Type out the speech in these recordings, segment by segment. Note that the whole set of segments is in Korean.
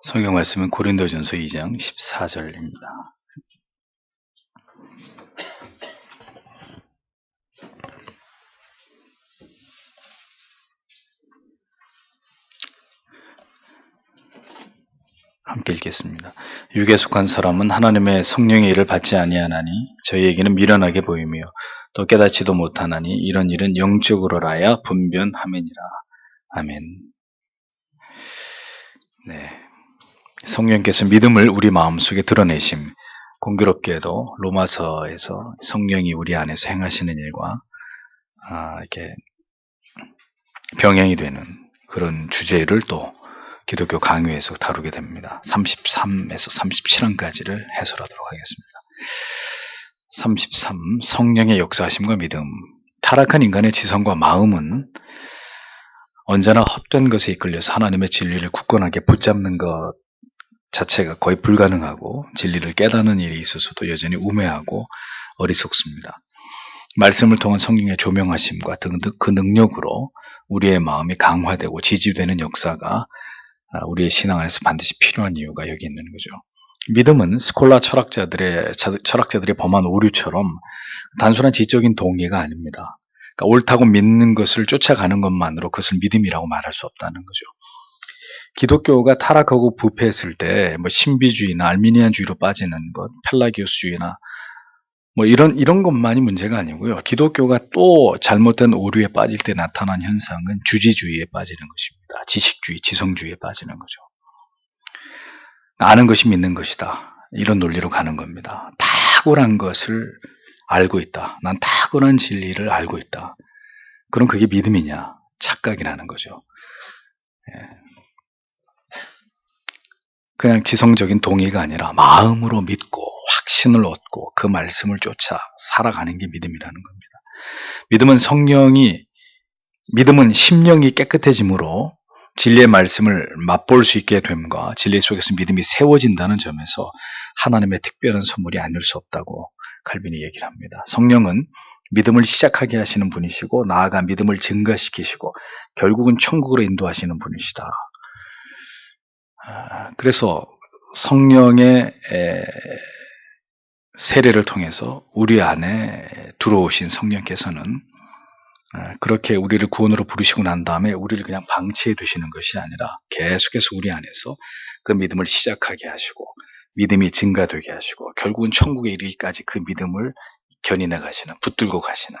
성경 말씀은 고린도전서 2장 14절입니다. 함께 읽겠습니다. 육에 속한 사람은 하나님의 성령의 일을 받지 아니하나니 저희에게는 미련하게 보이며 또 깨닫지도 못하나니 이런 일은 영적으로라야 분변함이니라. 아멘. 네. 성령께서 믿음을 우리 마음속에 드러내심, 공교롭게도 로마서에서 성령이 우리 안에서 행하시는 일과 이렇게 병행이 되는 그런 주제를 또 기독교 강요에서 다루게 됩니다. 33에서 37항까지를 해설하도록 하겠습니다. 33. 성령의 역사하심과 믿음. 타락한 인간의 지성과 마음은 언제나 헛된 것에 이끌려서 하나님의 진리를 굳건하게 붙잡는 것 자체가 거의 불가능하고 진리를 깨닫는 일에 있어서도 여전히 우매하고 어리석습니다. 말씀을 통한 성령의 조명하심과 그 능력으로 우리의 마음이 강화되고 지지되는 역사가 우리의 신앙 안에서 반드시 필요한 이유가 여기 있는 거죠. 믿음은 스콜라 철학자들의 범한 오류처럼 단순한 지적인 동의가 아닙니다. 그러니까 옳다고 믿는 것을 쫓아가는 것만으로 그것을 믿음이라고 말할 수 없다는 거죠. 기독교가 타락하고 부패했을 때 신비주의나 알미니안주의로 빠지는 것, 펠라기오스주의나 이런 것만이 문제가 아니고요. 기독교가 또 잘못된 오류에 빠질 때 나타난 현상은 주지주의에 빠지는 것입니다. 지식주의, 지성주의에 빠지는 거죠. 아는 것이 믿는 것이다. 이런 논리로 가는 겁니다. 탁월한 것을 알고 있다. 난 탁월한 진리를 알고 있다. 그럼 그게 믿음이냐? 착각이라는 거죠. 그냥 지성적인 동의가 아니라 마음으로 믿고 확신을 얻고 그 말씀을 쫓아 살아가는 게 믿음이라는 겁니다. 믿음은 심령이 깨끗해짐으로 진리의 말씀을 맛볼 수 있게 됨과 진리 속에서 믿음이 세워진다는 점에서 하나님의 특별한 선물이 아닐 수 없다고 칼빈이 얘기를 합니다. 성령은 믿음을 시작하게 하시는 분이시고 나아가 믿음을 증가시키시고 결국은 천국으로 인도하시는 분이시다. 그래서 성령의 세례를 통해서 우리 안에 들어오신 성령께서는 그렇게 우리를 구원으로 부르시고 난 다음에 우리를 그냥 방치해 두시는 것이 아니라 계속해서 우리 안에서 그 믿음을 시작하게 하시고 믿음이 증가되게 하시고 결국은 천국에 이르기까지 그 믿음을 견인해 가시는, 붙들고 가시는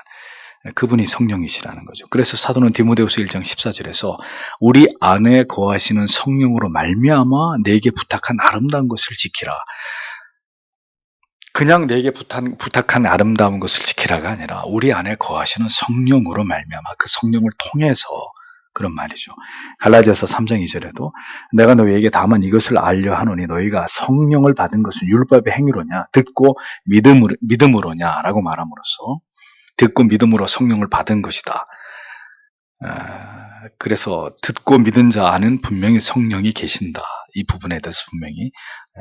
그분이 성령이시라는 거죠. 그래서 사도는 디모데후서 1장 14절에서 우리 안에 거하시는 성령으로 말미암아 내게 부탁한 아름다운 것을 지키라. 그냥 내게 부탁한 아름다운 것을 지키라가 아니라 우리 안에 거하시는 성령으로 말미암아 그 성령을 통해서 그런 말이죠. 갈라디아서 3장 2절에도 내가 너희에게 다만 이것을 알려 하노니 너희가 성령을 받은 것은 율법의 행위로냐 듣고 믿음으로냐 라고 말함으로써 듣고 믿음으로 성령을 받은 것이다. 그래서 듣고 믿은 자 안은 분명히 성령이 계신다. 이 부분에 대해서 분명히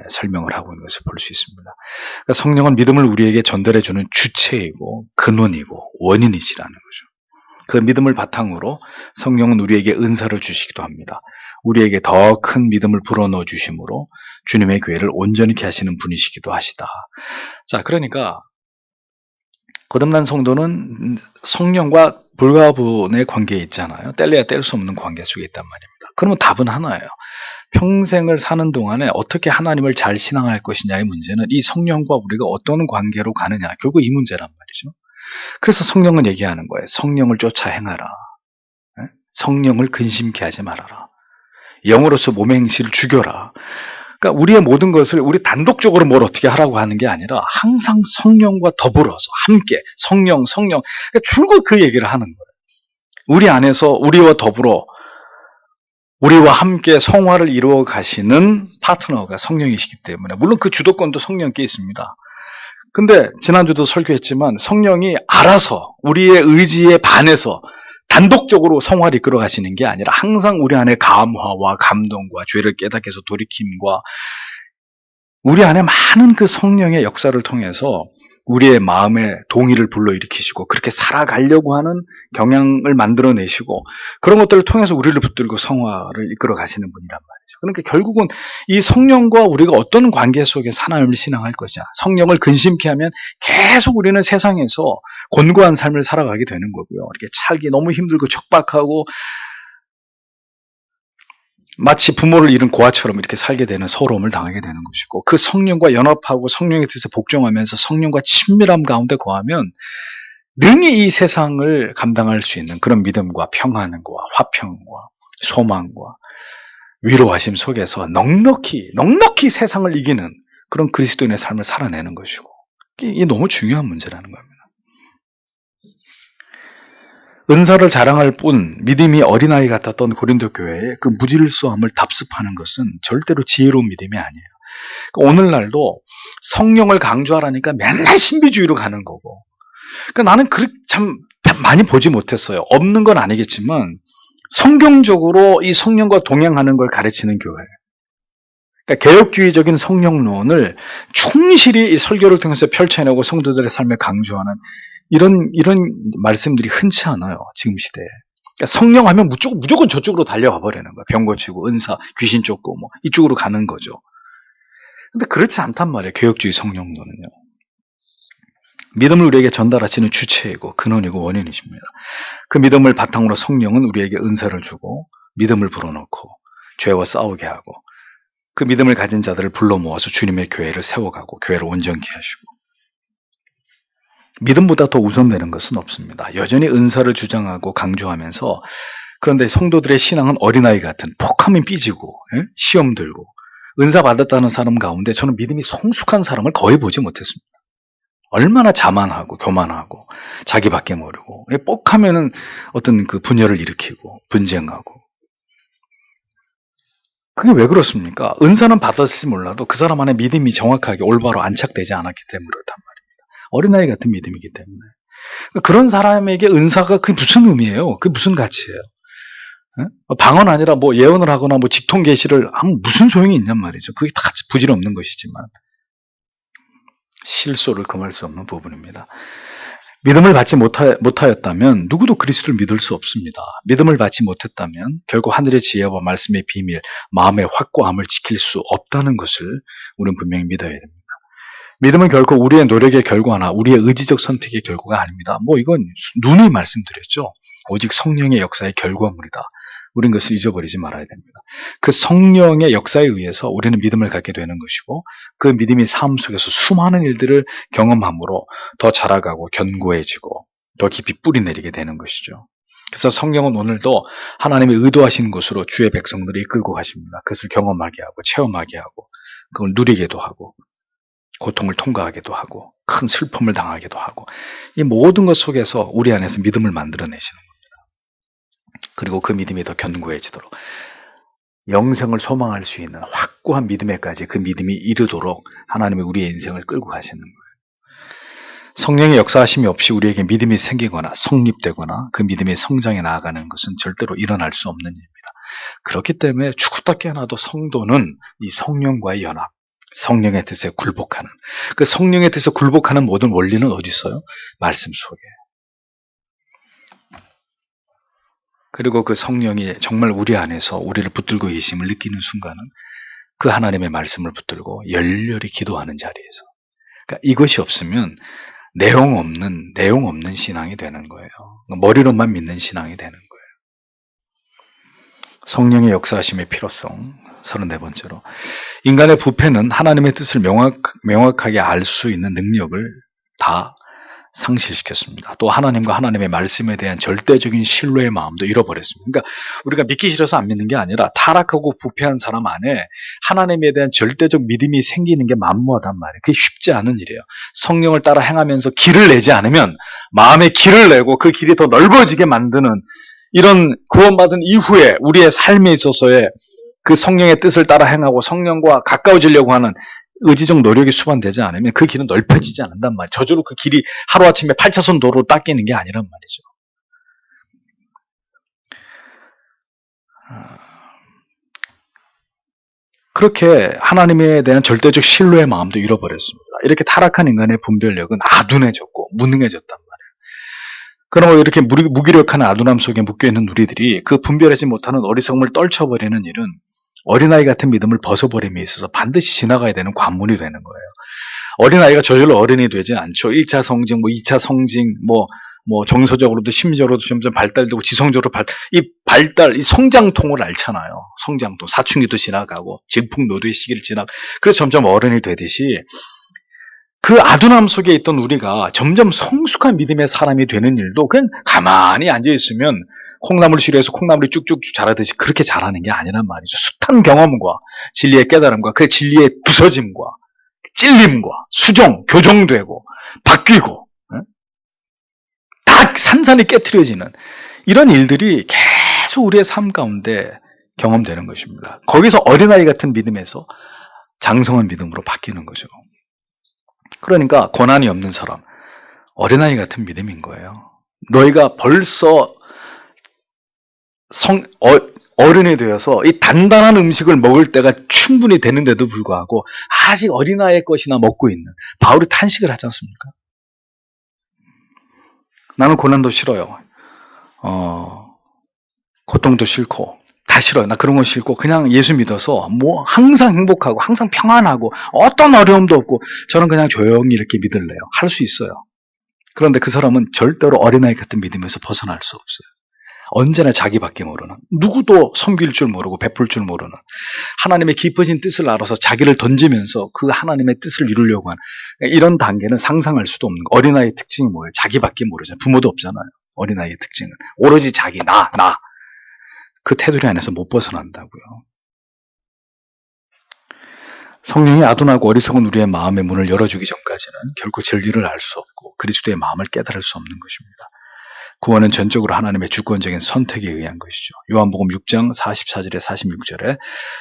설명을 하고 있는 것을 볼 수 있습니다. 그러니까 성령은 믿음을 우리에게 전달해주는 주체이고 근원이고 원인이시라는 거죠. 그 믿음을 바탕으로 성령은 우리에게 은사를 주시기도 합니다. 우리에게 더 큰 믿음을 불어넣어 주심으로 주님의 교회를 온전히 하시는 분이시기도 하시다. 자, 그러니까 거듭난 성도는 성령과 불가분의 관계에 있잖아요. 뗄래야 뗄 수 없는 관계 속에 있단 말입니다. 그러면 답은 하나예요. 평생을 사는 동안에 어떻게 하나님을 잘 신앙할 것이냐의 문제는 이 성령과 우리가 어떤 관계로 가느냐, 결국 이 문제란 말이죠. 그래서 성령은 얘기하는 거예요. 성령을 쫓아 행하라. 성령을 근심케 하지 말아라. 영으로서 몸의 행실을 죽여라. 그러니까 우리의 모든 것을 우리 단독적으로 뭘 어떻게 하라고 하는 게 아니라 항상 성령과 더불어서 함께 성령 그러니까 줄곧 그 얘기를 하는 거예요. 우리 안에서 우리와 더불어 우리와 함께 성화를 이루어 가시는 파트너가 성령이시기 때문에 물론 그 주도권도 성령께 있습니다. 근데 지난주도 설교했지만 성령이 알아서 우리의 의지에 반해서 단독적으로 성화를 이끌어 가시는 게 아니라 항상 우리 안에 감화와 감동과 죄를 깨닫게 해서 돌이킴과 우리 안에 많은 그 성령의 역사를 통해서 우리의 마음에 동의를 불러일으키시고 그렇게 살아가려고 하는 경향을 만들어내시고 그런 것들을 통해서 우리를 붙들고 성화를 이끌어 가시는 분이란 말이죠. 그러니까 결국은 이 성령과 우리가 어떤 관계 속에서 하나님을 신앙할 것이냐. 성령을 근심케 하면 계속 우리는 세상에서 곤고한 삶을 살아가게 되는 거고요. 이렇게 살기 너무 힘들고 척박하고 마치 부모를 잃은 고아처럼 이렇게 살게 되는 서러움을 당하게 되는 것이고, 그 성령과 연합하고 성령의 뜻에 복종하면서 성령과 친밀함 가운데 거하면 능히 이 세상을 감당할 수 있는 그런 믿음과 평안과 화평과 소망과 위로하심 속에서 넉넉히 세상을 이기는 그런 그리스도인의 삶을 살아내는 것이고, 이게 너무 중요한 문제라는 겁니다. 은사를 자랑할 뿐 믿음이 어린아이 같았던 고린도 교회의 그 무질서함을 답습하는 것은 절대로 지혜로운 믿음이 아니에요. 오늘날도 성령을 강조하라니까 맨날 신비주의로 가는 거고, 그러니까 나는 참 많이 보지 못했어요. 없는 건 아니겠지만 성경적으로 이 성령과 동행하는 걸 가르치는 교회, 그러니까 개혁주의적인 성령론을 충실히 이 설교를 통해서 펼쳐내고 성도들의 삶에 강조하는 이런 말씀들이 흔치 않아요, 지금 시대에. 그러니까 성령 하면 무조건 저쪽으로 달려가 버리는 거예요. 병 고치고, 은사, 귀신 쫓고, 이쪽으로 가는 거죠. 근데 그렇지 않단 말이에요, 개혁주의 성령론은요. 믿음을 우리에게 전달하시는 주체이고, 근원이고, 원인이십니다. 그 믿음을 바탕으로 성령은 우리에게 은사를 주고, 믿음을 불어넣고, 죄와 싸우게 하고, 그 믿음을 가진 자들을 불러 모아서 주님의 교회를 세워가고, 교회를 온전케 하시고, 믿음보다 더 우선되는 것은 없습니다. 여전히 은사를 주장하고 강조하면서, 그런데 성도들의 신앙은 어린아이 같은 톡하면 삐지고, 시험 들고, 은사 받았다는 사람 가운데 저는 믿음이 성숙한 사람을 거의 보지 못했습니다. 얼마나 자만하고 교만하고 자기밖에 모르고, 뻑하면은 어떤 그 분열을 일으키고 분쟁하고. 그게 왜 그렇습니까? 은사는 받았을지 몰라도 그 사람 안에 믿음이 정확하게 올바로 안착되지 않았기 때문에 그렇단 말입니다. 어린아이 같은 믿음이기 때문에. 그런 사람에게 은사가 그게 무슨 의미예요? 그게 무슨 가치예요? 방언 아니라 예언을 하거나 직통 계시를 하면 무슨 소용이 있냔 말이죠. 그게 다 부질없는 것이지만 실소를 금할 수 없는 부분입니다. 믿음을 받지 못하였다면 누구도 그리스도를 믿을 수 없습니다. 믿음을 받지 못했다면 결국 하늘의 지혜와 말씀의 비밀, 마음의 확고함을 지킬 수 없다는 것을 우리는 분명히 믿어야 됩니다. 믿음은 결코 우리의 노력의 결과나 우리의 의지적 선택의 결과가 아닙니다. 이건 누누이 말씀드렸죠. 오직 성령의 역사의 결과물이다. 우린 그것을 잊어버리지 말아야 됩니다. 그 성령의 역사에 의해서 우리는 믿음을 갖게 되는 것이고, 그 믿음이 삶 속에서 수많은 일들을 경험함으로 더 자라가고 견고해지고 더 깊이 뿌리내리게 되는 것이죠. 그래서 성령은 오늘도 하나님의 의도하신 곳으로 주의 백성들을 이끌고 가십니다. 그것을 경험하게 하고 체험하게 하고 그걸 누리게도 하고 고통을 통과하기도 하고 큰 슬픔을 당하기도 하고, 이 모든 것 속에서 우리 안에서 믿음을 만들어내시는 겁니다. 그리고 그 믿음이 더 견고해지도록 영생을 소망할 수 있는 확고한 믿음에까지 그 믿음이 이르도록 하나님이 우리의 인생을 끌고 가시는 거예요. 성령의 역사하심이 없이 우리에게 믿음이 생기거나 성립되거나 그 믿음의 성장에 나아가는 것은 절대로 일어날 수 없는 일입니다. 그렇기 때문에 죽었다 깨어나도 성도는 이 성령과의 연합, 성령의 뜻에 굴복하는, 그 성령의 뜻에 굴복하는 모든 원리는 어디 있어요? 말씀 속에. 그리고 그 성령이 정말 우리 안에서 우리를 붙들고 계심을 느끼는 순간은 그 하나님의 말씀을 붙들고 열렬히 기도하는 자리에서, 그러니까 이것이 없으면 내용 없는 신앙이 되는 거예요. 머리로만 믿는 신앙이 되는 거예요. 성령의 역사하심의 필요성. 34번째로, 인간의 부패는 하나님의 뜻을 명확하게 알 수 있는 능력을 다 상실시켰습니다. 또 하나님과 하나님의 말씀에 대한 절대적인 신뢰의 마음도 잃어버렸습니다. 그러니까 우리가 믿기 싫어서 안 믿는 게 아니라 타락하고 부패한 사람 안에 하나님에 대한 절대적 믿음이 생기는 게 만무하단 말이에요. 그게 쉽지 않은 일이에요. 성령을 따라 행하면서 길을 내지 않으면 마음의 길을 내고 그 길이 더 넓어지게 만드는, 이런 구원받은 이후에 우리의 삶에 있어서의 그 성령의 뜻을 따라 행하고 성령과 가까워지려고 하는 의지적 노력이 수반되지 않으면 그 길은 넓혀지지 않는단 말이에요. 저절로 그 길이 하루아침에 8차선 도로로 닦이는 게 아니란 말이죠. 그렇게 하나님에 대한 절대적 신뢰의 마음도 잃어버렸습니다. 이렇게 타락한 인간의 분별력은 아둔해졌고 무능해졌단 말이에요. 그러므로 이렇게 무기력한 아둔함 속에 묶여있는 우리들이 그 분별하지 못하는 어리석음을 떨쳐버리는 일은 어린아이 같은 믿음을 벗어버림에 있어서 반드시 지나가야 되는 관문이 되는 거예요. 어린아이가 저절로 어른이 되지 않죠. 1차 성징, 2차 성징, 정서적으로도 심리적으로도 점점 발달되고 지성적으로 이 성장통을 앓잖아요. 성장통, 사춘기도 지나가고 질풍노도의 시기를 그래서 점점 어른이 되듯이 그 아둔함 속에 있던 우리가 점점 성숙한 믿음의 사람이 되는 일도 그냥 가만히 앉아있으면 콩나물 시루에서 콩나물이 쭉쭉쭉 자라듯이 그렇게 자라는 게 아니란 말이죠. 숱한 경험과 진리의 깨달음과 그 진리의 부서짐과 찔림과 수정, 교정되고 바뀌고 다 산산이 깨트려지는 이런 일들이 계속 우리의 삶 가운데 경험되는 것입니다. 거기서 어린아이 같은 믿음에서 장성한 믿음으로 바뀌는 거죠. 그러니까 고난이 없는 사람, 어린아이 같은 믿음인 거예요. 너희가 벌써 어른이 되어서 이 단단한 음식을 먹을 때가 충분히 되는데도 불구하고 아직 어린아이의 것이나 먹고 있는, 바울이 탄식을 하지 않습니까? 나는 고난도 싫어요. 고통도 싫고 다 싫어요. 나 그런 건 싫고 그냥 예수 믿어서 항상 행복하고 항상 평안하고 어떤 어려움도 없고 저는 그냥 조용히 이렇게 믿을래요. 할 수 있어요. 그런데 그 사람은 절대로 어린아이 같은 믿음에서 벗어날 수 없어요. 언제나 자기밖에 모르는, 누구도 섬길 줄 모르고 베풀 줄 모르는, 하나님의 깊어진 뜻을 알아서 자기를 던지면서 그 하나님의 뜻을 이루려고 하는 이런 단계는 상상할 수도 없는 거. 어린아이의 특징이 뭐예요? 자기밖에 모르잖아요. 부모도 없잖아요. 어린아이의 특징은 오로지 자기, 나. 그 테두리 안에서 못 벗어난다고요. 성령이 아둔하고 어리석은 우리의 마음의 문을 열어주기 전까지는 결코 진리를 알 수 없고 그리스도의 마음을 깨달을 수 없는 것입니다. 구원은 전적으로 하나님의 주권적인 선택에 의한 것이죠. 요한복음 6장 44절에 46절에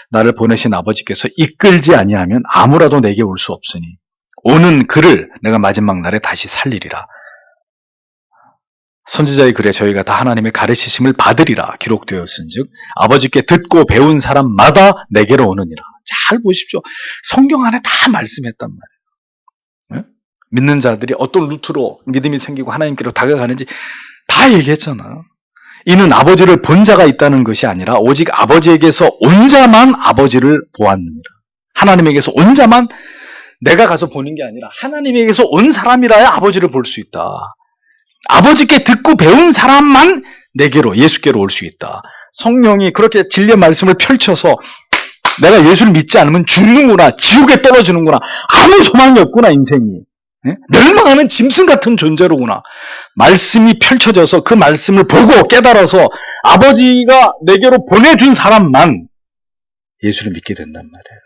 나를 보내신 아버지께서 이끌지 아니하면 아무라도 내게 올 수 없으니 오는 그를 내가 마지막 날에 다시 살리리라. 선지자의 글에 저희가 다 하나님의 가르치심을 받으리라 기록되었은즉 아버지께 듣고 배운 사람마다 내게로 오느니라. 잘 보십시오. 성경 안에 다 말씀했단 말이에요. 네? 믿는 자들이 어떤 루트로 믿음이 생기고 하나님께로 다가가는지 다 얘기했잖아요. 이는 아버지를 본 자가 있다는 것이 아니라 오직 아버지에게서 온 자만 아버지를 보았느니라. 하나님에게서 온 자만 내가 가서 보는 게 아니라 하나님에게서 온 사람이라야 아버지를 볼 수 있다. 아버지께 듣고 배운 사람만 내게로, 예수께로 올 수 있다. 성령이 그렇게 진리의 말씀을 펼쳐서 내가 예수를 믿지 않으면 죽는구나, 지옥에 떨어지는구나, 아무 소망이 없구나, 인생이. 멸망하는 짐승 같은 존재로구나. 말씀이 펼쳐져서 그 말씀을 보고 깨달아서 아버지가 내게로 보내준 사람만 예수를 믿게 된단 말이에요.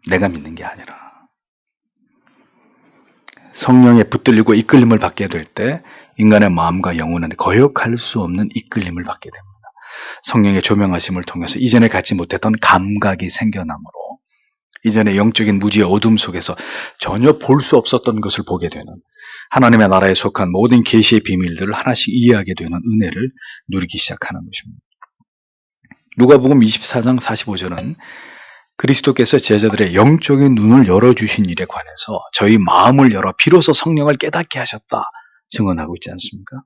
내가 믿는 게 아니라. 성령에 붙들리고 이끌림을 받게 될 때 인간의 마음과 영혼은 거역할 수 없는 이끌림을 받게 됩니다. 성령의 조명하심을 통해서 이전에 갖지 못했던 감각이 생겨나므로 이전에 영적인 무지의 어둠 속에서 전혀 볼 수 없었던 것을 보게 되는, 하나님의 나라에 속한 모든 계시의 비밀들을 하나씩 이해하게 되는 은혜를 누리기 시작하는 것입니다. 누가복음 24장 45절은 그리스도께서 제자들의 영적인 눈을 열어주신 일에 관해서 저희 마음을 열어 비로소 성령을 깨닫게 하셨다 증언하고 있지 않습니까?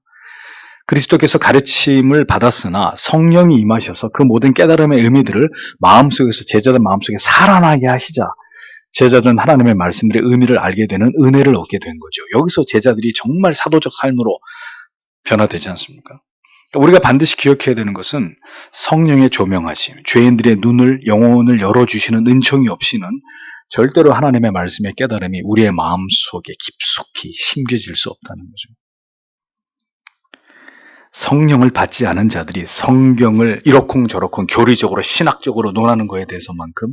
그리스도께서 가르침을 받았으나 성령이 임하셔서 그 모든 깨달음의 의미들을 마음속에서, 제자들 마음속에 살아나게 하시자 제자들은 하나님의 말씀들의 의미를 알게 되는 은혜를 얻게 된 거죠. 여기서 제자들이 정말 사도적 삶으로 변화되지 않습니까? 우리가 반드시 기억해야 되는 것은 성령의 조명하심, 죄인들의 눈을, 영혼을 열어주시는 은총이 없이는 절대로 하나님의 말씀의 깨달음이 우리의 마음속에 깊숙이 심겨질 수 없다는 거죠. 성령을 받지 않은 자들이 성경을 이러쿵저러쿵 교리적으로 신학적으로 논하는 것에 대해서만큼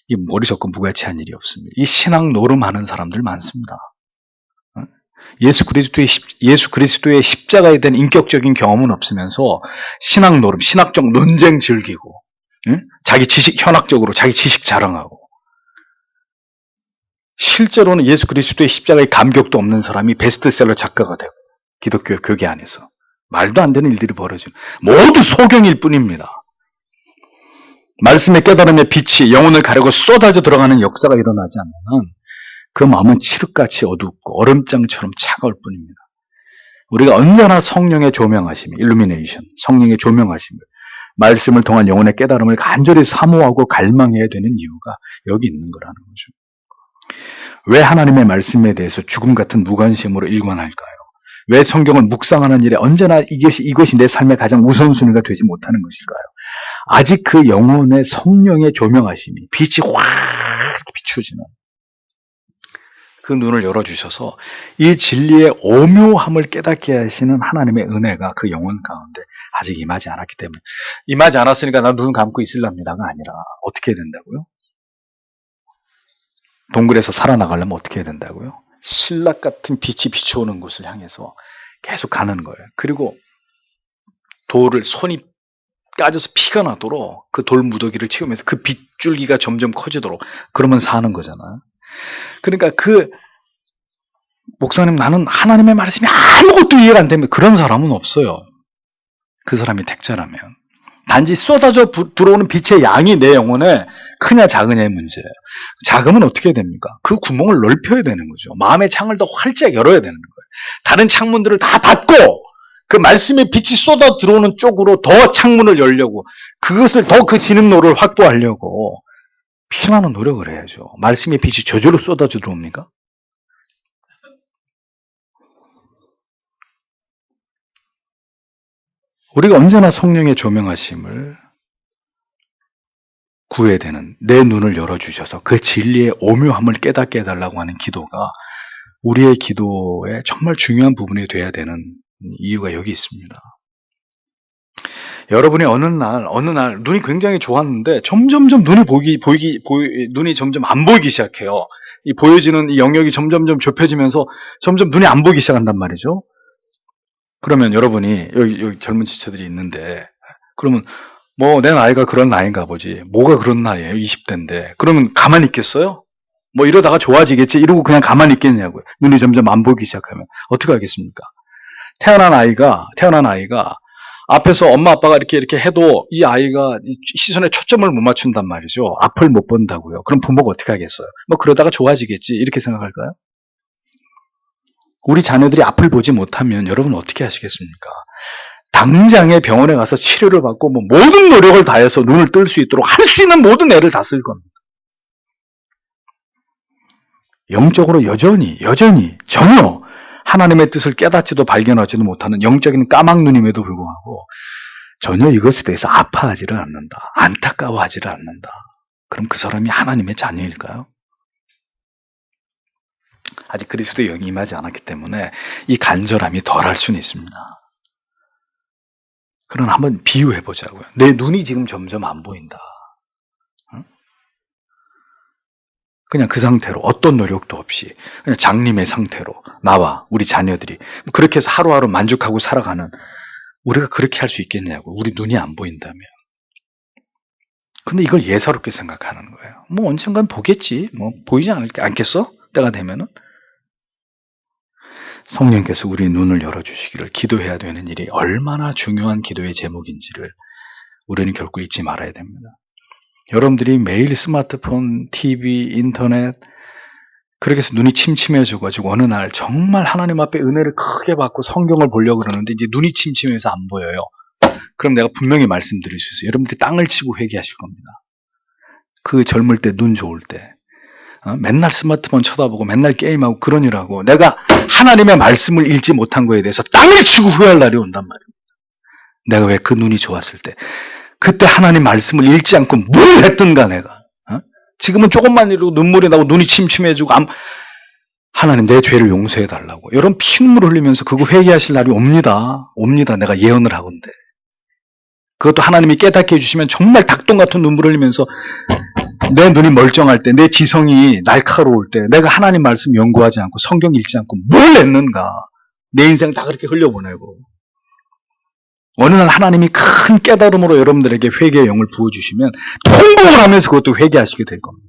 이 머리 젓고 무가치한 일이 없습니다. 이 신학 노름하는 사람들 많습니다. 예수 그리스도의 십자가에 대한 인격적인 경험은 없으면서 신학 노름, 신학적 논쟁 즐기고, 자기 지식, 현학적으로 자기 지식 자랑하고, 실제로는 예수 그리스도의 십자가에 감격도 없는 사람이 베스트셀러 작가가 되고, 기독교 교계 안에서 말도 안 되는 일들이 벌어지는, 모두 소경일 뿐입니다. 말씀의 깨달음의 빛이 영혼을 가르고 쏟아져 들어가는 역사가 일어나지 않는 그 마음은 칠흑같이 어둡고 얼음장처럼 차가울 뿐입니다. 우리가 언제나 성령의 조명하심, 일루미네이션, 성령의 조명하심을 말씀을 통한 영혼의 깨달음을 간절히 사모하고 갈망해야 되는 이유가 여기 있는 거라는 거죠. 왜 하나님의 말씀에 대해서 죽음 같은 무관심으로 일관할까요? 왜 성경을 묵상하는 일에 언제나 이것이 내 삶의 가장 우선순위가 되지 못하는 것일까요? 아직 그 영혼의 성령의 조명하심이 빛이 확 비추어지는 그 눈을 열어주셔서 이 진리의 오묘함을 깨닫게 하시는 하나님의 은혜가 그 영혼 가운데 아직 임하지 않았기 때문에, 임하지 않았으니까 나 눈 감고 있으랍니다가 아니라 어떻게 해야 된다고요? 동굴에서 살아나가려면 어떻게 해야 된다고요? 신락 같은 빛이 비춰오는 곳을 향해서 계속 가는 거예요. 그리고 돌을 손이 까져서 피가 나도록 그 돌 무더기를 채우면서 그 빗줄기가 점점 커지도록 그러면 사는 거잖아. 그러니까 목사님, 나는 하나님의 말씀이 아무것도 이해가 안 되면 그런 사람은 없어요. 그 사람이 택자라면. 단지 쏟아져 들어오는 빛의 양이 내 영혼에 크냐 작으냐의 문제예요. 작으면 어떻게 해야 됩니까? 그 구멍을 넓혀야 되는 거죠. 마음의 창을 더 활짝 열어야 되는 거예요. 다른 창문들을 다 닫고 그 말씀의 빛이 쏟아 들어오는 쪽으로 더 창문을 열려고, 그것을 더 그 진흥로를 확보하려고 피나는 노력을 해야죠. 말씀의 빛이 저절로 쏟아져 들어옵니까? 우리가 언제나 성령의 조명하심을 구해야 되는, 내 눈을 열어주셔서 그 진리의 오묘함을 깨닫게 해달라고 하는 기도가 우리의 기도의 정말 중요한 부분이 돼야 되는 이유가 여기 있습니다. 여러분이 어느 날 눈이 굉장히 좋았는데 점점점 눈이 점점 안 보이기 시작해요. 이 보여지는 이 영역이 점점점 좁혀지면서 점점 눈이 안 보이기 시작한단 말이죠. 그러면 여러분이 여기 젊은 지체들이 있는데, 그러면 뭐 내 나이가 그런 나이인가 보지, 뭐가 그런 나이예요? 20대인데. 그러면 가만히 있겠어요? 뭐 이러다가 좋아지겠지 이러고 그냥 가만히 있겠냐고요. 눈이 점점 안 보이기 시작하면 어떻게 하겠습니까? 태어난 아이가 앞에서 엄마 아빠가 이렇게 해도 이 아이가 시선에 초점을 못 맞춘단 말이죠. 앞을 못 본다고요. 그럼 부모가 어떻게 하겠어요? 뭐 그러다가 좋아지겠지 이렇게 생각할까요? 우리 자녀들이 앞을 보지 못하면 여러분 어떻게 하시겠습니까? 당장에 병원에 가서 치료를 받고 뭐 모든 노력을 다해서 눈을 뜰 수 있도록 할 수 있는 모든 애를 다 쓸 겁니다. 영적으로 여전히 전혀 하나님의 뜻을 깨닫지도 발견하지도 못하는 영적인 까막눈임에도 불구하고 전혀 이것에 대해서 아파하지를 않는다. 안타까워하지를 않는다. 그럼 그 사람이 하나님의 자녀일까요? 아직 그리스도의 영이 임하지 않았기 때문에 이 간절함이 덜할 수는 있습니다. 그러나 한번 비유해보자고요. 내 눈이 지금 점점 안 보인다. 그냥 그 상태로 어떤 노력도 없이 그냥 장님의 상태로 나와 우리 자녀들이 그렇게 해서 하루하루 만족하고 살아가는, 우리가 그렇게 할 수 있겠냐고. 우리 눈이 안 보인다면. 근데 이걸 예사롭게 생각하는 거예요. 뭐 언젠간 보겠지. 뭐 보이지 않겠어? 때가 되면은. 성령께서 우리 눈을 열어주시기를 기도해야 되는 일이 얼마나 중요한 기도의 제목인지를 우리는 결코 잊지 말아야 됩니다. 여러분들이 매일 스마트폰, TV, 인터넷 그렇게 해서 눈이 침침해져가지고 어느 날 정말 하나님 앞에 은혜를 크게 받고 성경을 보려고 그러는데 이제 눈이 침침해서 안 보여요. 그럼 내가 분명히 말씀드릴 수 있어요. 여러분들이 땅을 치고 회개하실 겁니다. 그 젊을 때, 눈 좋을 때 맨날 스마트폰 쳐다보고 맨날 게임하고 그러느라고 내가 하나님의 말씀을 읽지 못한 거에 대해서 땅을 치고 후회할 날이 온단 말입니다. 내가 왜 그 눈이 좋았을 때 그때 하나님 말씀을 읽지 않고 뭘 했든가 내가 지금은 조금만 이러고 눈물이 나고 눈이 침침해지고 하나님 내 죄를 용서해 달라고 여러분 피눈물 흘리면서 그거 회개하실 날이 옵니다. 내가 예언을 하건대. 그것도 하나님이 깨닫게 해주시면 정말 닭똥 같은 눈물 흘리면서 내 눈이 멀쩡할 때, 내 지성이 날카로울 때 내가 하나님 말씀 연구하지 않고 성경 읽지 않고 뭘 했는가. 내 인생 다 그렇게 흘려보내고 어느 날 하나님이 큰 깨달음으로 여러분들에게 회개의 영을 부어주시면 통곡을 하면서 그것도 회개하시게 될 겁니다.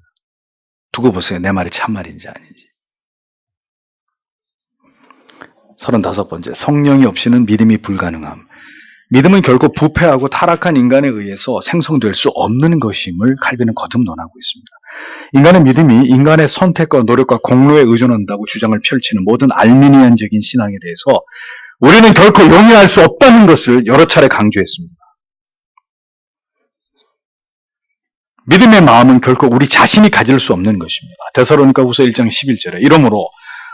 두고 보세요. 내 말이 참말인지 아닌지. 35번째, 성령이 없이는 믿음이 불가능함. 믿음은 결코 부패하고 타락한 인간에 의해서 생성될 수 없는 것임을 칼빈은 거듭론하고 있습니다. 인간의 믿음이 인간의 선택과 노력과 공로에 의존한다고 주장을 펼치는 모든 알미니안적인 신앙에 대해서 우리는 결코 용인할 수 없다는 것을 여러 차례 강조했습니다. 믿음의 마음은 결코 우리 자신이 가질 수 없는 것입니다. 데살로니가후서 1장 11절에 이러므로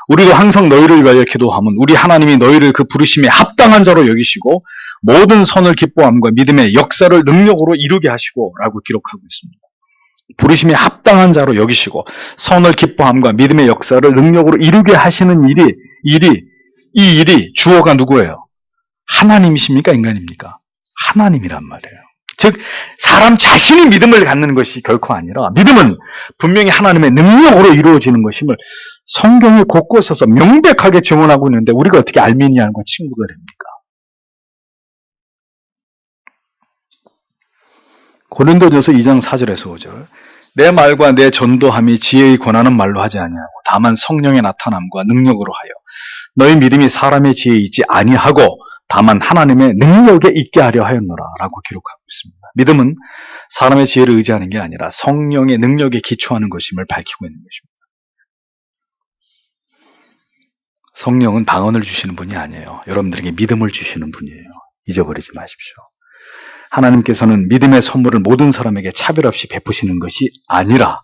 우리도 항상 너희를 위하여 기도함은 우리 하나님이 너희를 그 부르심에 합당한 자로 여기시고 모든 선을 기뻐함과 믿음의 역사를 능력으로 이루게 하시고 라고 기록하고 있습니다. 부르심에 합당한 자로 여기시고 선을 기뻐함과 믿음의 역사를 능력으로 이루게 하시는 이 일이 주어가 누구예요? 하나님이십니까? 인간입니까? 하나님이란 말이에요. 즉 사람 자신이 믿음을 갖는 것이 결코 아니라 믿음은 분명히 하나님의 능력으로 이루어지는 것임을 성경이 곳곳에서 명백하게 증언하고 있는데 우리가 어떻게 알미니안과 친구가 됩니까? 고린도전서 2장 4절에서 5절 내 말과 내 전도함이 지혜의 권하는 말로 하지 아니하고 다만 성령의 나타남과 능력으로 하여 너희 믿음이 사람의 지혜에 있지 아니하고 다만 하나님의 능력에 있게 하려 하였노라 라고 기록하고 있습니다. 믿음은 사람의 지혜를 의지하는 게 아니라 성령의 능력에 기초하는 것임을 밝히고 있는 것입니다. 성령은 방언을 주시는 분이 아니에요. 여러분들에게 믿음을 주시는 분이에요. 잊어버리지 마십시오. 하나님께서는 믿음의 선물을 모든 사람에게 차별 없이 베푸시는 것이 아니라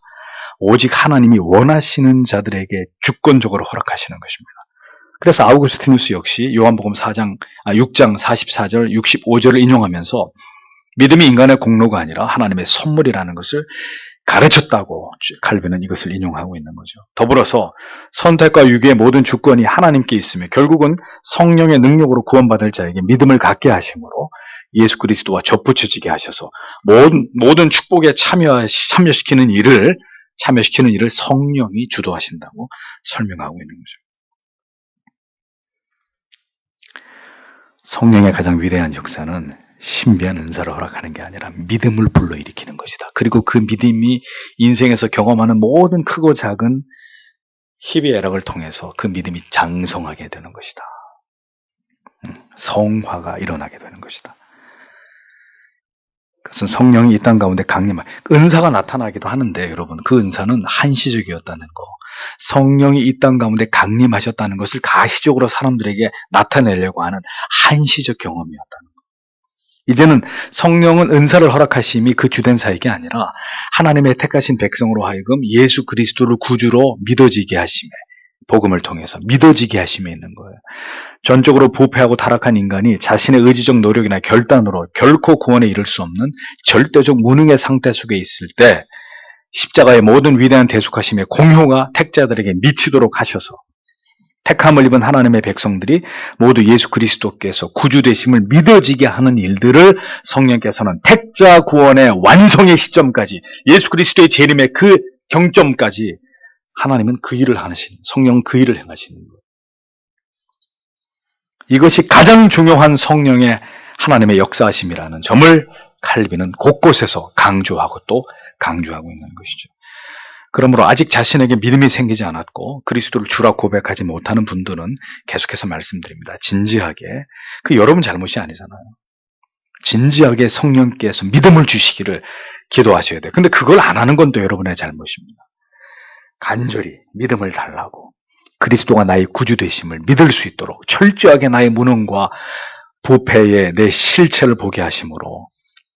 오직 하나님이 원하시는 자들에게 주권적으로 허락하시는 것입니다. 그래서 아우구스티누스 역시 요한복음 6장 44절, 65절을 인용하면서 믿음이 인간의 공로가 아니라 하나님의 선물이라는 것을 가르쳤다고 칼빈은 이것을 인용하고 있는 거죠. 더불어서 선택과 유기의 모든 주권이 하나님께 있으며 결국은 성령의 능력으로 구원받을 자에게 믿음을 갖게 하심으로 예수 그리스도와 접붙여지게 하셔서 모든 축복에 참여시키는 일을 성령이 주도하신다고 설명하고 있는 거죠. 성령의 가장 위대한 역사는 신비한 은사를 허락하는 게 아니라 믿음을 불러일으키는 것이다. 그리고 그 믿음이 인생에서 경험하는 모든 크고 작은 희비애락을 통해서 그 믿음이 장성하게 되는 것이다. 성화가 일어나게 되는 것이다. 그것은 성령이 이 땅 가운데 강림한 은사가 나타나기도 하는데 여러분 그 은사는 한시적이었다는 거, 성령이 이 땅 가운데 강림하셨다는 것을 가시적으로 사람들에게 나타내려고 하는 한시적 경험이었다는 거. 이제는 성령은 은사를 허락하심이 그 주된 사역이 아니라 하나님의 택하신 백성으로 하여금 예수 그리스도를 구주로 믿어지게 하심에, 복음을 통해서 믿어지게 하심에 있는 거예요. 전적으로 부패하고 타락한 인간이 자신의 의지적 노력이나 결단으로 결코 구원에 이를 수 없는 절대적 무능의 상태 속에 있을 때 십자가의 모든 위대한 대속하심의 공효가 택자들에게 미치도록 하셔서 택함을 입은 하나님의 백성들이 모두 예수 그리스도께서 구주 되심을 믿어지게 하는 일들을 성령께서는 택자 구원의 완성의 시점까지, 예수 그리스도의 재림의 그 경점까지 하나님은 그 일을 하시는, 성령 그 일을 행하시는 거예요. 이것이 가장 중요한 성령의 하나님의 역사하심이라는 점을 칼빈은 곳곳에서 강조하고 또 강조하고 있는 것이죠. 그러므로 아직 자신에게 믿음이 생기지 않았고 그리스도를 주라 고백하지 못하는 분들은 계속해서 말씀드립니다. 진지하게, 그 여러분 잘못이 아니잖아요. 진지하게 성령께서 믿음을 주시기를 기도하셔야 돼요. 근데 그걸 안 하는 건 또 여러분의 잘못입니다. 간절히 믿음을 달라고, 그리스도가 나의 구주 되심을 믿을 수 있도록 철저하게 나의 무능과 부패의 내 실체를 보게 하심으로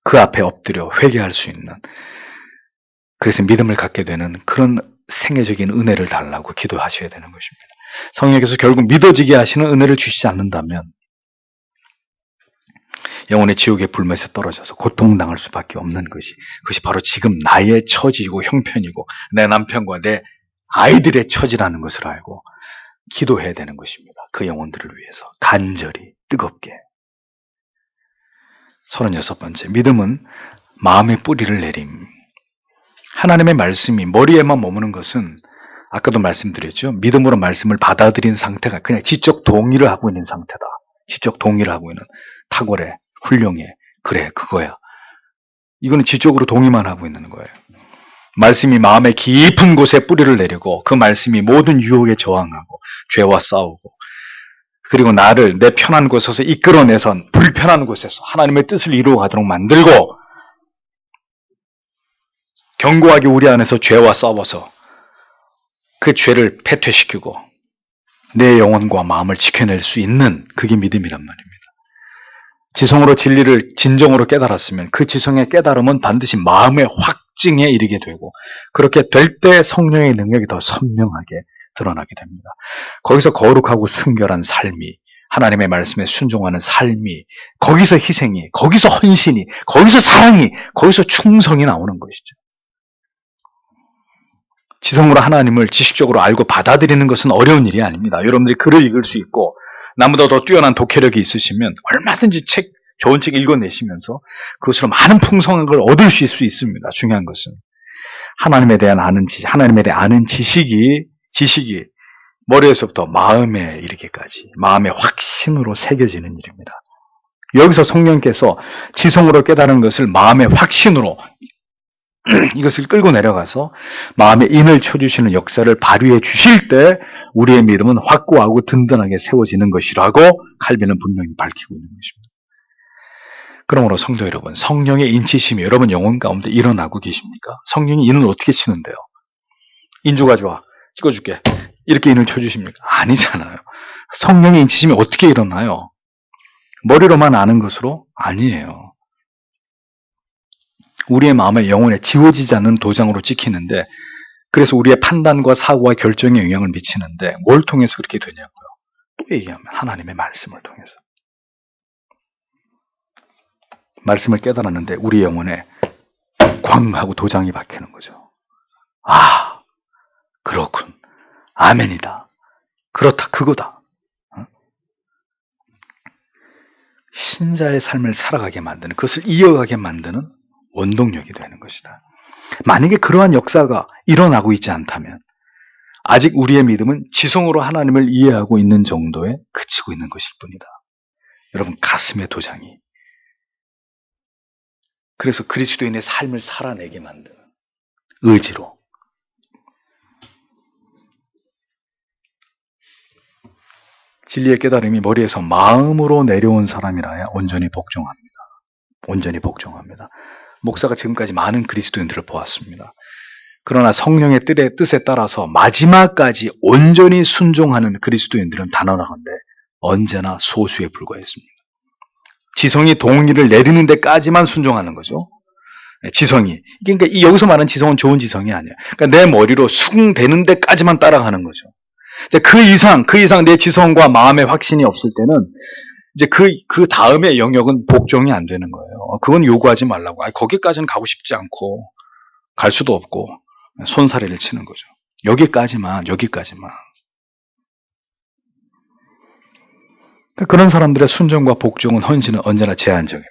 그 앞에 엎드려 회개할 수 있는, 그래서 믿음을 갖게 되는 그런 생애적인 은혜를 달라고 기도하셔야 되는 것입니다. 성령께서 결국 믿어지게 하시는 은혜를 주시지 않는다면 영혼의 지옥의 불못에 떨어져서 고통당할 수밖에 없는 그것이 바로 지금 나의 처지이고 형편이고 내 남편과 내 아이들의 처지라는 것을 알고 기도해야 되는 것입니다. 그 영혼들을 위해서 간절히 뜨겁게. 36번째, 믿음은 마음의 뿌리를 내림. 하나님의 말씀이 머리에만 머무는 것은 아까도 말씀드렸죠. 믿음으로 말씀을 받아들인 상태가 그냥 지적 동의를 하고 있는 상태다. 지적 동의를 하고 있는, 탁월해, 훌륭해, 그래, 그거야. 이거는 지적으로 동의만 하고 있는 거예요. 말씀이 마음의 깊은 곳에 뿌리를 내리고 그 말씀이 모든 유혹에 저항하고 죄와 싸우고 그리고 나를 내 편한 곳에서 이끌어내선 불편한 곳에서 하나님의 뜻을 이루어가도록 만들고 견고하게 우리 안에서 죄와 싸워서 그 죄를 패퇴시키고 내 영혼과 마음을 지켜낼 수 있는, 그게 믿음이란 말입니다. 지성으로 진리를 진정으로 깨달았으면 그 지성의 깨달음은 반드시 마음의 확증에 이르게 되고, 그렇게 될 때 성령의 능력이 더 선명하게 드러나게 됩니다. 거기서 거룩하고 순결한 삶이, 하나님의 말씀에 순종하는 삶이, 거기서 희생이, 거기서 헌신이, 거기서 사랑이, 거기서 충성이 나오는 것이죠. 지성으로 하나님을 지식적으로 알고 받아들이는 것은 어려운 일이 아닙니다. 여러분들이 글을 읽을 수 있고 나보다 더 뛰어난 독해력이 있으시면 얼마든지 좋은 책 읽어내시면서 그것으로 많은 풍성한 걸 얻을 수 있습니다. 중요한 것은 하나님에 대한 하나님에 대한 아는 지식이 머리에서부터 마음에 이르기까지 마음의 확신으로 새겨지는 일입니다. 여기서 성령께서 지성으로 깨달은 것을 마음의 확신으로 이것을 끌고 내려가서 마음에 인을 쳐주시는 역사를 발휘해 주실 때 우리의 믿음은 확고하고 든든하게 세워지는 것이라고 칼빈은 분명히 밝히고 있는 것입니다. 그러므로 성도 여러분, 성령의 인치심이 여러분 영혼 가운데 일어나고 계십니까? 성령이 인을 어떻게 치는데요? 인주가 좋아, 찍어줄게, 이렇게 인을 쳐주십니까? 아니잖아요. 성령의 인치심이 어떻게 일어나요? 머리로만 아는 것으로? 아니에요. 우리의 마음의 영혼에 지워지지 않는 도장으로 찍히는데, 그래서 우리의 판단과 사고와 결정에 영향을 미치는데 뭘 통해서 그렇게 되냐고요. 또 얘기하면 하나님의 말씀을 통해서. 말씀을 깨달았는데 우리 영혼에 광 하고 도장이 박히는 거죠. 아, 그렇군. 아멘이다. 그렇다. 그거다. 신자의 삶을 살아가게 만드는, 그것을 이어가게 만드는 원동력이 되는 것이다. 만약에 그러한 역사가 일어나고 있지 않다면 아직 우리의 믿음은 지성으로 하나님을 이해하고 있는 정도에 그치고 있는 것일 뿐이다. 여러분, 가슴의 도장이, 그래서 그리스도인의 삶을 살아내게 만드는 의지로, 진리의 깨달음이 머리에서 마음으로 내려온 사람이라야 온전히 복종합니다. 온전히 복종합니다. 목사가 지금까지 많은 그리스도인들을 보았습니다. 그러나 성령의 뜻에 따라서 마지막까지 온전히 순종하는 그리스도인들은 단언하건대 언제나 소수에 불과했습니다. 지성이 동의를 내리는 데까지만 순종하는 거죠. 지성이. 그러니까 여기서 말하는 지성은 좋은 지성이 아니에요. 그러니까 내 머리로 수긍되는 데까지만 따라가는 거죠. 그 이상 내 지성과 마음의 확신이 없을 때는 이제 그 다음의 영역은 복종이 안 되는 거예요. 그건 요구하지 말라고. 거기까지는 가고 싶지 않고 갈 수도 없고 손사래를 치는 거죠. 여기까지만. 그런 사람들의 순종과 복종은, 헌신은 언제나 제한적입니다.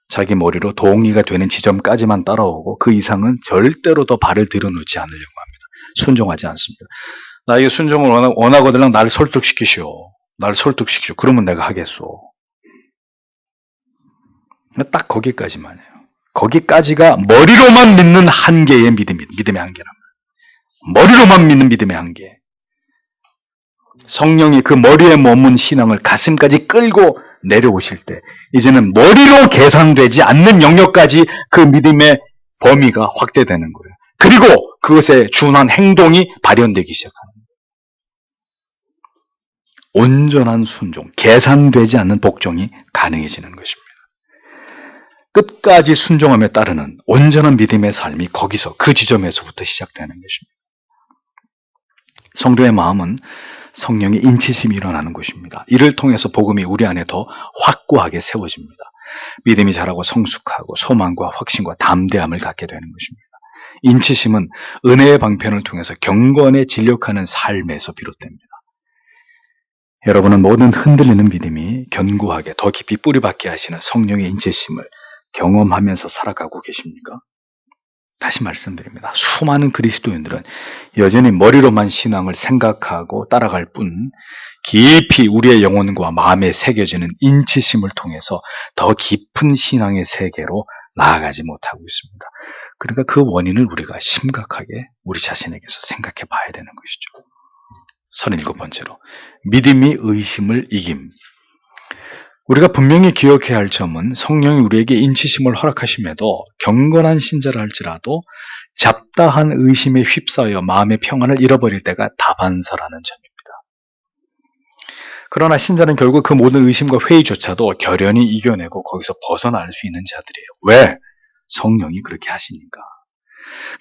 자기 머리로 동의가 되는 지점까지만 따라오고 그 이상은 절대로 더 발을 들여놓지 않으려고 합니다. 순종하지 않습니다. 나에게 순종을 원하거든 나를 설득시키시오. 그러면 내가 하겠소. 딱 거기까지만 해요. 거기까지가 머리로만 믿는 한계의 믿음의 한계랍니다. 머리로만 믿는 믿음의 한계. 성령이 그 머리에 머문 신앙을 가슴까지 끌고 내려오실 때 이제는 머리로 계산되지 않는 영역까지 그 믿음의 범위가 확대되는 거예요. 그리고 그것에 준한 행동이 발현되기 시작하는 거예요. 온전한 순종, 계산되지 않는 복종이 가능해지는 것입니다. 끝까지 순종함에 따르는 온전한 믿음의 삶이 거기서, 그 지점에서부터 시작되는 것입니다. 성도의 마음은 성령의 인치심이 일어나는 곳입니다. 이를 통해서 복음이 우리 안에 더 확고하게 세워집니다. 믿음이 자라고 성숙하고 소망과 확신과 담대함을 갖게 되는 것입니다. 인치심은 은혜의 방편을 통해서 경건에 진력하는 삶에서 비롯됩니다. 여러분은 모든 흔들리는 믿음이 견고하게 더 깊이 뿌리박게 하시는 성령의 인치심을 경험하면서 살아가고 계십니까? 다시 말씀드립니다. 수많은 그리스도인들은 여전히 머리로만 신앙을 생각하고 따라갈 뿐 깊이 우리의 영혼과 마음에 새겨지는 인치심을 통해서 더 깊은 신앙의 세계로 나아가지 못하고 있습니다. 그러니까 그 원인을 우리가 심각하게 우리 자신에게서 생각해 봐야 되는 것이죠. 37번째로 믿음이 의심을 이김. 우리가 분명히 기억해야 할 점은 성령이 우리에게 인치심을 허락하심에도 경건한 신자라 할지라도 잡다한 의심에 휩싸여 마음의 평안을 잃어버릴 때가 다반사라는 점입니다. 그러나 신자는 결국 그 모든 의심과 회의조차도 결연히 이겨내고 거기서 벗어날 수 있는 자들이에요. 왜? 성령이 그렇게 하시니까.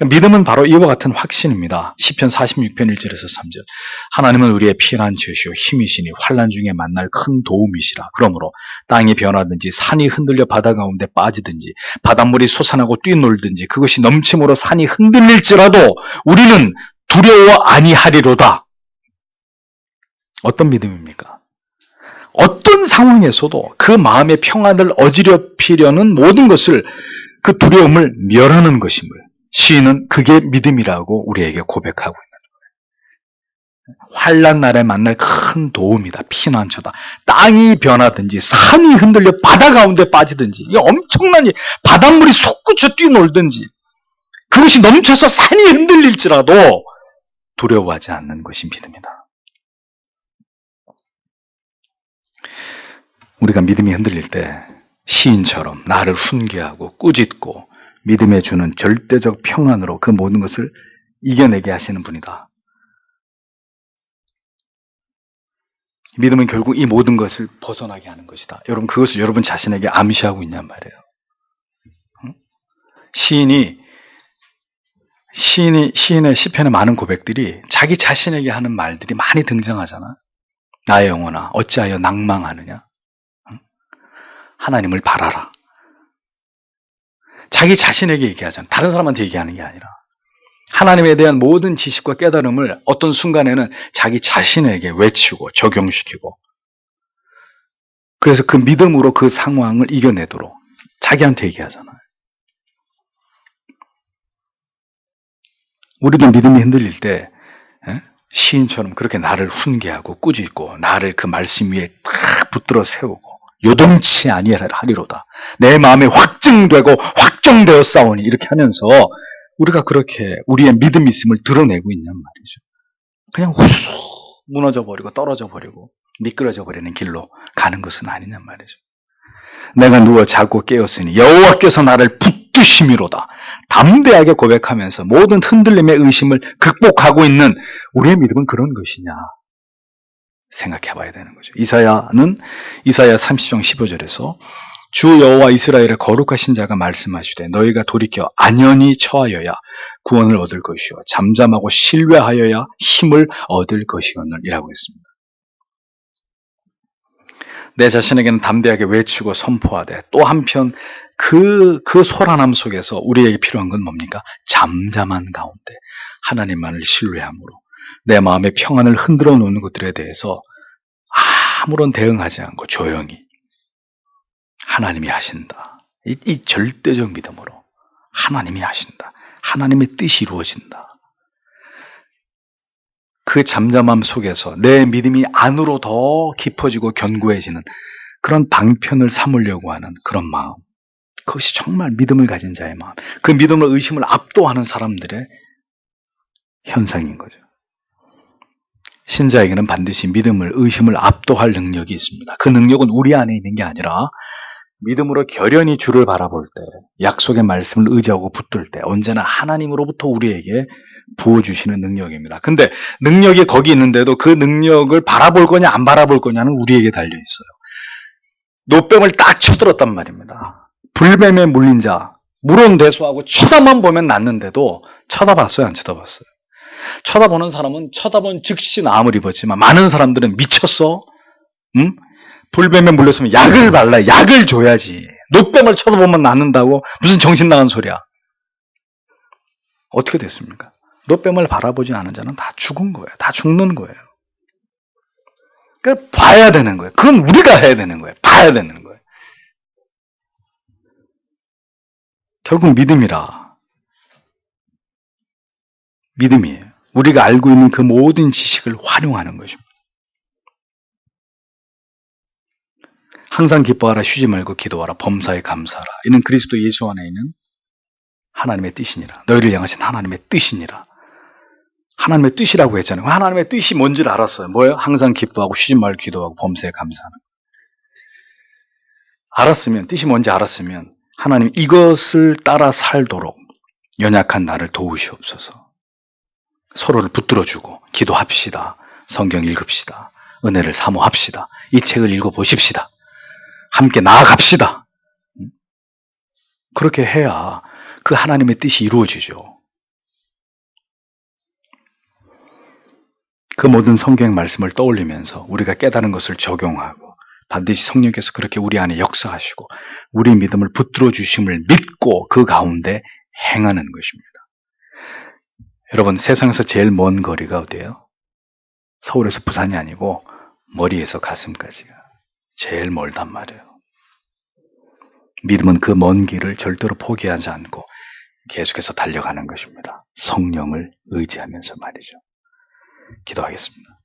믿음은 바로 이와 같은 확신입니다. 시편 46편 1절에서 3절. 하나님은 우리의 피난 처시요 힘이시니 환난 중에 만날 큰 도움이시라. 그러므로 땅이 변하든지 산이 흔들려 바다 가운데 빠지든지 바닷물이 솟아나고 뛰놀든지 그것이 넘침으로 산이 흔들릴지라도 우리는 두려워 아니하리로다. 어떤 믿음입니까? 어떤 상황에서도 그 마음의 평안을 어지럽히려는 모든 것을, 그 두려움을 멸하는 것임을 시인은 그게 믿음이라고 우리에게 고백하고 있는 거예요. 환난 날에 만날 큰 도움이다. 피난처다. 땅이 변하든지 산이 흔들려 바다 가운데 빠지든지, 이 엄청난 바닷물이 솟구쳐 뛰놀든지 그것이 넘쳐서 산이 흔들릴지라도 두려워하지 않는 것이 믿음이다. 우리가 믿음이 흔들릴 때 시인처럼 나를 훈계하고 꾸짖고 믿음에 주는 절대적 평안으로 그 모든 것을 이겨내게 하시는 분이다. 믿음은 결국 이 모든 것을 벗어나게 하는 것이다. 여러분, 그것을 여러분 자신에게 암시하고 있냔 말이에요. 시인의 시편의 많은 고백들이 자기 자신에게 하는 말들이 많이 등장하잖아. 나의 영혼아, 어찌하여 낭망하느냐? 하나님을 바라라. 자기 자신에게 얘기하잖아. 다른 사람한테 얘기하는 게 아니라. 하나님에 대한 모든 지식과 깨달음을 어떤 순간에는 자기 자신에게 외치고 적용시키고, 그래서 그 믿음으로 그 상황을 이겨내도록 자기한테 얘기하잖아요. 우리도 믿음이 흔들릴 때 시인처럼 그렇게 나를 훈계하고 꾸짖고 나를 그 말씀 위에 딱 붙들어 세우고 요동치 아니하리로다. 내 마음에 확증되고 확정되어 싸우니, 이렇게 하면서 우리가 그렇게 우리의 믿음이 있음을 드러내고 있냔 말이죠. 그냥 후수 무너져 버리고 떨어져 버리고 미끄러져 버리는 길로 가는 것은 아니냔 말이죠. 내가 누워 자고 깨었으니 여호와께서 나를 붙드심이로다. 담대하게 고백하면서 모든 흔들림의 의심을 극복하고 있는 우리의 믿음은 그런 것이냐 생각해 봐야 되는 거죠. 이사야는 이사야 30장 15절에서 주 여호와 이스라엘의 거룩하신 자가 말씀하시되 너희가 돌이켜 안연히 처하여야 구원을 얻을 것이요 잠잠하고 신뢰하여야 힘을 얻을 것이거늘이라고 했습니다. 내 자신에게는 담대하게 외치고 선포하되 또 한편 그 소란함 속에서 우리에게 필요한 건 뭡니까? 잠잠한 가운데 하나님만을 신뢰함으로 내 마음의 평안을 흔들어 놓는 것들에 대해서 아무런 대응하지 않고 조용히 하나님이 하신다. 이 절대적 믿음으로 하나님이 하신다. 하나님의 뜻이 이루어진다. 그 잠잠함 속에서 내 믿음이 안으로 더 깊어지고 견고해지는 그런 방편을 삼으려고 하는 그런 마음, 그것이 정말 믿음을 가진 자의 마음, 그 믿음을 의심을 압도하는 사람들의 현상인 거죠. 신자에게는 반드시 믿음을 의심을 압도할 능력이 있습니다. 그 능력은 우리 안에 있는 게 아니라 믿음으로 결연히 주를 바라볼 때, 약속의 말씀을 의지하고 붙들 때 언제나 하나님으로부터 우리에게 부어주시는 능력입니다. 근데 능력이 거기 있는데도 그 능력을 바라볼 거냐 안 바라볼 거냐는 우리에게 달려있어요. 노뱀을 딱 쳐들었단 말입니다. 불뱀에 물린 자, 물온대소하고 쳐다만 보면 낫는데도 쳐다봤어요, 안 쳐다봤어요? 쳐다보는 사람은 쳐다본 즉시 나음을 입었지만 많은 사람들은 미쳤어? 응? 불뱀에 물렸으면 약을 발라, 약을 줘야지. 노뱀을 쳐다보면 낫는다고? 무슨 정신 나간 소리야. 어떻게 됐습니까? 노뱀을 바라보지 않은 자는 다 죽은 거예요. 다 죽는 거예요. 그러니까 봐야 되는 거예요. 그건 우리가 해야 되는 거예요. 봐야 되는 거예요. 결국 믿음이라. 믿음이에요. 우리가 알고 있는 그 모든 지식을 활용하는 것입니다. 항상 기뻐하라, 쉬지 말고 기도하라, 범사에 감사하라. 이는 그리스도 예수 안에 있는 하나님의 뜻이니라. 너희를 향하신 하나님의 뜻이니라. 하나님의 뜻이라고 했잖아요. 하나님의 뜻이 뭔지를 알았어요. 뭐예요? 항상 기뻐하고 쉬지 말고 기도하고 범사에 감사하는 거예요. 알았으면, 뜻이 뭔지 알았으면 하나님 이것을 따라 살도록 연약한 나를 도우시옵소서. 서로를 붙들어주고 기도합시다. 성경 읽읍시다. 은혜를 사모합시다. 이 책을 읽어보십시다. 함께 나아갑시다. 그렇게 해야 그 하나님의 뜻이 이루어지죠. 그 모든 성경 말씀을 떠올리면서 우리가 깨달은 것을 적용하고 반드시 성령께서 그렇게 우리 안에 역사하시고 우리 믿음을 붙들어 주심을 믿고 그 가운데 행하는 것입니다. 여러분, 세상에서 제일 먼 거리가 어디예요? 서울에서 부산이 아니고 머리에서 가슴까지가 제일 멀단 말이에요. 믿음은 그 먼 길을 절대로 포기하지 않고 계속해서 달려가는 것입니다. 성령을 의지하면서 말이죠. 기도하겠습니다.